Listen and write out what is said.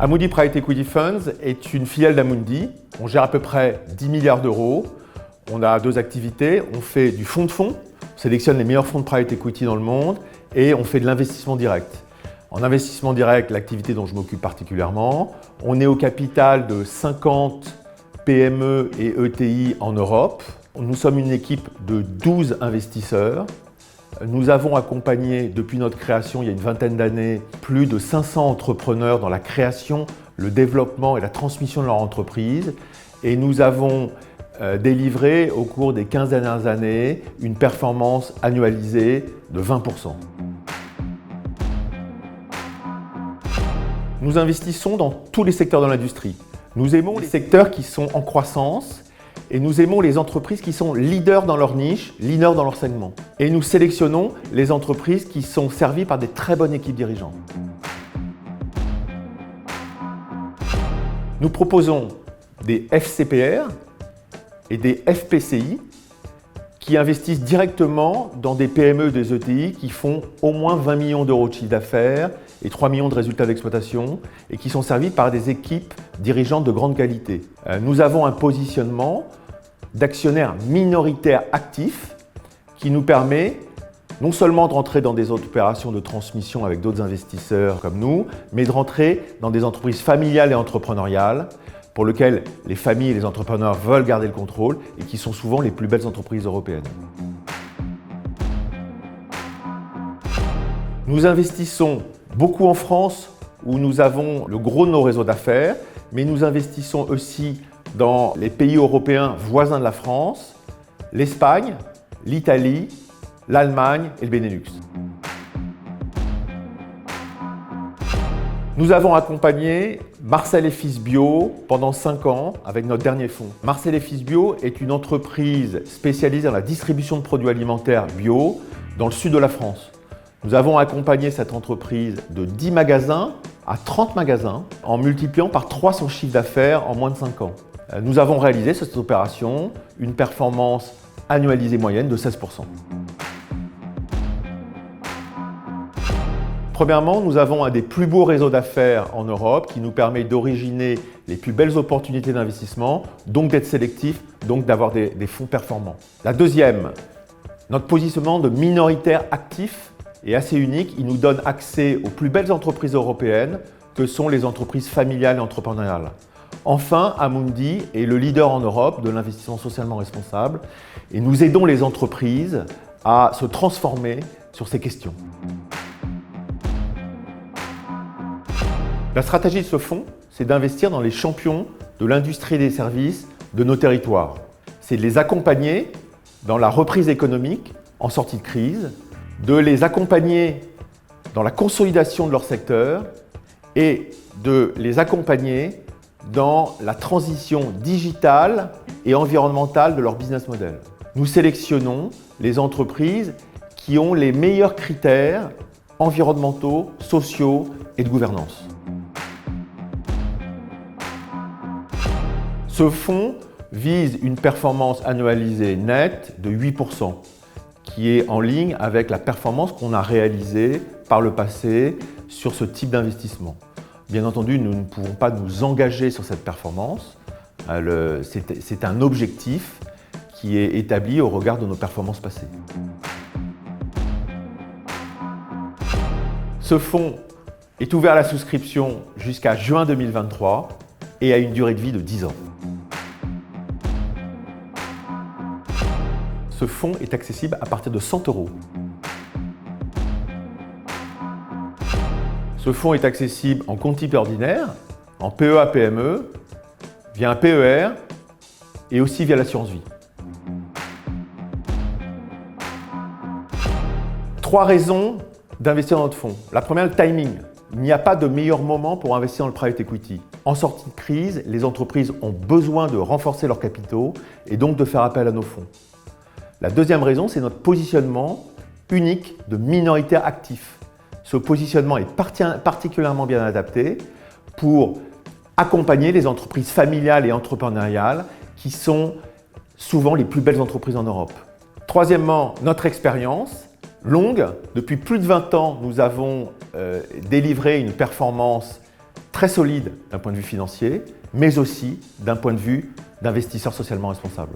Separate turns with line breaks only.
Amundi Private Equity Funds est une filiale d'Amundi. On gère à peu près 10 milliards d'euros. On a deux activités. On fait du fonds de fonds, on sélectionne les meilleurs fonds de private equity dans le monde, et on fait de l'investissement direct. En investissement direct, l'activité dont je m'occupe particulièrement, on est au capital de 50 PME et ETI en Europe. Nous sommes une équipe de 12 investisseurs. Nous avons accompagné, depuis notre création il y a une vingtaine d'années, plus de 500 entrepreneurs dans la création, le développement et la transmission de leur entreprise. Et nous avons délivré au cours des 15 dernières années une performance annualisée de 20%. Nous investissons dans tous les secteurs de l'industrie. Nous aimons les secteurs qui sont en croissance et nous aimons les entreprises qui sont leaders dans leur niche, leaders dans leur segment. Et nous sélectionnons les entreprises qui sont servies par des très bonnes équipes dirigeantes. Nous proposons des FCPR et des FPCI qui investissent directement dans des PME et des ETI qui font au moins 20 millions d'euros de chiffre d'affaires et 3 millions de résultats d'exploitation et qui sont servis par des équipes dirigeantes de grande qualité. Nous avons un positionnement d'actionnaires minoritaires actifs qui nous permet non seulement de rentrer dans des opérations de transmission avec d'autres investisseurs comme nous, mais de rentrer dans des entreprises familiales et entrepreneuriales pour lesquelles les familles et les entrepreneurs veulent garder le contrôle et qui sont souvent les plus belles entreprises européennes. Nous investissons beaucoup en France où nous avons le gros de nos réseaux d'affaires, mais nous investissons aussi dans les pays européens voisins de la France, l'Espagne, l'Italie, l'Allemagne et le Benelux. Nous avons accompagné Marcel & Fils Bio pendant 5 ans avec notre dernier fonds. Marcel & Fils Bio est une entreprise spécialisée dans la distribution de produits alimentaires bio dans le sud de la France. Nous avons accompagné cette entreprise de 10 magasins à 30 magasins en multipliant par 3 son chiffre d'affaires en moins de 5 ans. Nous avons réalisé cette opération une performance annualisée moyenne de 16%. Premièrement, nous avons un des plus beaux réseaux d'affaires en Europe qui nous permet d'originer les plus belles opportunités d'investissement, donc d'être sélectif, donc d'avoir des fonds performants. La deuxième, notre positionnement de minoritaire actif est assez unique. Il nous donne accès aux plus belles entreprises européennes que sont les entreprises familiales et entrepreneuriales. Enfin, Amundi est le leader en Europe de l'investissement socialement responsable et nous aidons les entreprises à se transformer sur ces questions. La stratégie de ce fonds, c'est d'investir dans les champions de l'industrie des services de nos territoires. C'est de les accompagner dans la reprise économique en sortie de crise, de les accompagner dans la consolidation de leur secteur et de les accompagner dans la transition digitale et environnementale de leur business model. Nous sélectionnons les entreprises qui ont les meilleurs critères environnementaux, sociaux et de gouvernance. Ce fonds vise une performance annualisée nette de 8%, qui est en ligne avec la performance qu'on a réalisée par le passé sur ce type d'investissement. Bien entendu, nous ne pouvons pas nous engager sur cette performance. C'est un objectif qui est établi au regard de nos performances passées. Ce fonds est ouvert à la souscription jusqu'à juin 2023 et a une durée de vie de 10 ans. Ce fonds est accessible à partir de 100 €. Ce fonds est accessible en compte type ordinaire, en PEA-PME, via un PER et aussi via l'assurance vie. 3 raisons d'investir dans notre fonds. La première, le timing. Il n'y a pas de meilleur moment pour investir dans le private equity. En sortie de crise, les entreprises ont besoin de renforcer leurs capitaux et donc de faire appel à nos fonds. La deuxième raison, c'est notre positionnement unique de minoritaire actif. Ce positionnement est particulièrement bien adapté pour accompagner les entreprises familiales et entrepreneuriales qui sont souvent les plus belles entreprises en Europe. Troisièmement, notre expérience longue. Depuis plus de 20 ans, nous avons délivré une performance très solide d'un point de vue financier, mais aussi d'un point de vue d'investisseur socialement responsable.